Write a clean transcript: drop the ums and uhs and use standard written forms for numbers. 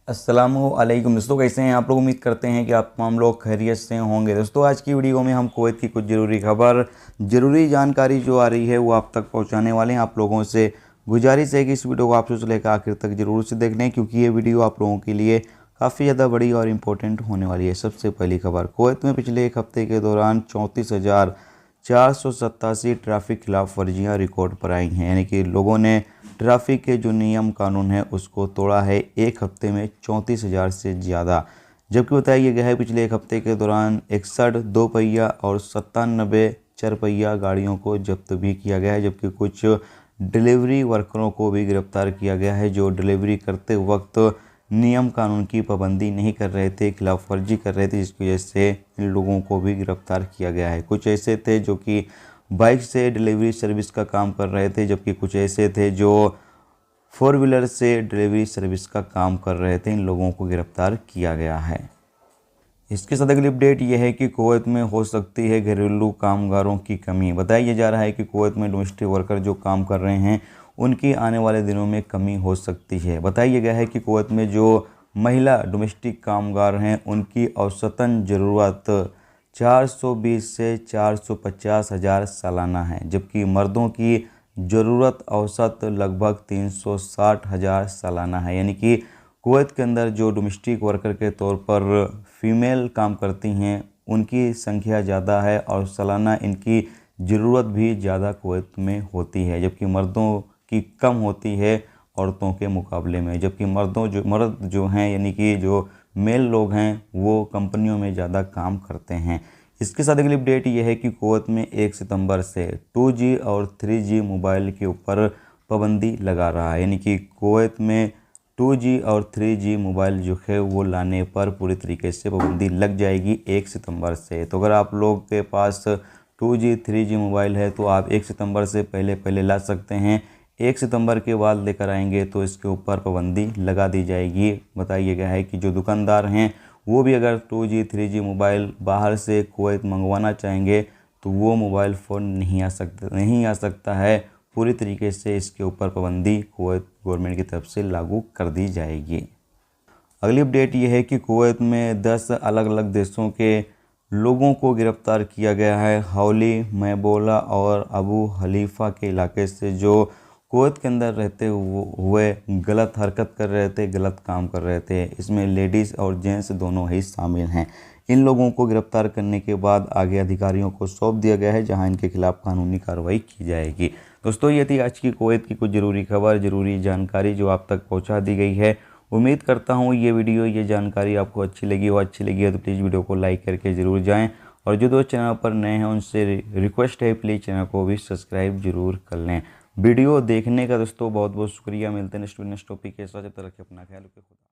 अस्सलामुअलैकुम दोस्तों, कैसे हैं आप लोग। उम्मीद करते हैं कि आप तमाम लोग खैरियत से होंगे। दोस्तों आज की वीडियो में हम कुवैत की कुछ ज़रूरी खबर, ज़रूरी जानकारी जो आ रही है वो आप तक पहुंचाने वाले हैं। आप लोगों से गुजारिश है कि इस वीडियो को आप से लेकर आखिर तक ज़रूर से देख लें, क्योंकि ये वीडियो आप लोगों के लिए काफ़ी ज़्यादा बड़ी और इम्पोर्टेंट होने वाली है। सबसे पहली खबर, कुवैत में पिछले एक हफ्ते के दौरान 34,487 ट्रैफिक खिलाफ वर्जियाँ रिकॉर्ड पर आई हैं। यानी कि लोगों ने ट्रैफिक के जो नियम कानून है उसको तोड़ा है एक हफ्ते में 34,000 से ज़्यादा। जबकि बताया गया है पिछले एक हफ्ते के दौरान 61 दो पहिया और 97 चरपहिया गाड़ियों को जब्त भी किया गया है। जबकि कुछ डिलीवरी वर्करों को भी गिरफ्तार किया गया है जो डिलीवरी करते वक्त नियम कानून की पाबंदी नहीं कर रहे थे, खिलाफ वर्जी कर रहे थे, जिसकी वजह से इन लोगों को भी गिरफ्तार किया गया है। कुछ ऐसे थे जो कि बाइक से डिलीवरी सर्विस का काम कर रहे थे, जबकि कुछ ऐसे थे जो फोर व्हीलर से डिलीवरी सर्विस का काम कर रहे थे। इन लोगों को गिरफ्तार किया गया है। इसके साथ अगली अपडेट यह है कि कुवैत में हो सकती है घरेलू कामगारों की कमी। बताया जा रहा है कि कुवैत में डोमेस्टिक वर्कर जो काम कर रहे हैं उनकी आने वाले दिनों में कमी हो सकती है। बताया गया है कि कुवैत में जो महिला डोमेस्टिक कामगार हैं उनकी औसतन ज़रूरत 420 से 450 हज़ार सालाना है, जबकि मर्दों की ज़रूरत औसत लगभग 360 हज़ार सालाना है। यानी कि कुवैत के अंदर जो डोमेस्टिक वर्कर के तौर पर फीमेल काम करती हैं उनकी संख्या ज़्यादा है और सालाना इनकी ज़रूरत भी ज़्यादा कुवैत में होती है, जबकि मर्दों की कम होती है औरतों के मुकाबले में। जबकि मर्द जो हैं यानी कि जो मेल लोग हैं वो कंपनियों में ज़्यादा काम करते हैं। इसके साथ अगली अपडेट ये है कि कुवैत में 1 सितंबर से 2G और 3G मोबाइल के ऊपर पाबंदी लगा रहा है। यानी कि कुवैत में 2G और 3G मोबाइल जो है वो लाने पर पूरी तरीके से पाबंदी लग जाएगी 1 सितंबर से। तो अगर आप लोग के पास 2G 3G मोबाइल है तो आप 1 सितंबर से पहले ला सकते हैं। 1 सितंबर के बाद लेकर आएंगे तो इसके ऊपर पाबंदी लगा दी जाएगी। बताया गया है कि जो दुकानदार हैं वो भी अगर 2G 3G मोबाइल बाहर से कुवैत मंगवाना चाहेंगे तो वो मोबाइल फ़ोन नहीं आ सकता है। पूरी तरीके से इसके ऊपर पाबंदी कुवैत गवर्नमेंट की तरफ से लागू कर दी जाएगी। अगली अपडेट ये है कि कुवैत में 10 अलग अलग देशों के लोगों को गिरफ्तार किया गया है। हौली, मैबोला और अबू हलीफ़ा के इलाके से जो कुवैत के अंदर रहते हुए गलत हरकत कर रहे थे, गलत काम कर रहे थे। इसमें लेडीज़ और जेंट्स दोनों ही शामिल हैं। इन लोगों को गिरफ्तार करने के बाद आगे अधिकारियों को सौंप दिया गया है, जहां इनके खिलाफ कानूनी कार्रवाई की जाएगी। दोस्तों ये थी आज की कुवैत की कुछ ज़रूरी खबर, ज़रूरी जानकारी जो आप तक पहुंचा दी गई है। उम्मीद करता हूं ये जानकारी आपको अच्छी लगी हो। अच्छी लगी है तो प्लीज़ वीडियो को लाइक करके ज़रूर जाएँ, और जो दोस्त चैनल पर नए हैं उनसे रिक्वेस्ट है प्लीज़ चैनल को भी सब्सक्राइब जरूर कर लें। वीडियो देखने का दोस्तों बहुत बहुत शुक्रिया। मिलते हैं नेक्स्ट टॉपिक के साथ। जब तक रखिए अपना ख्याल रखिए। खुदा।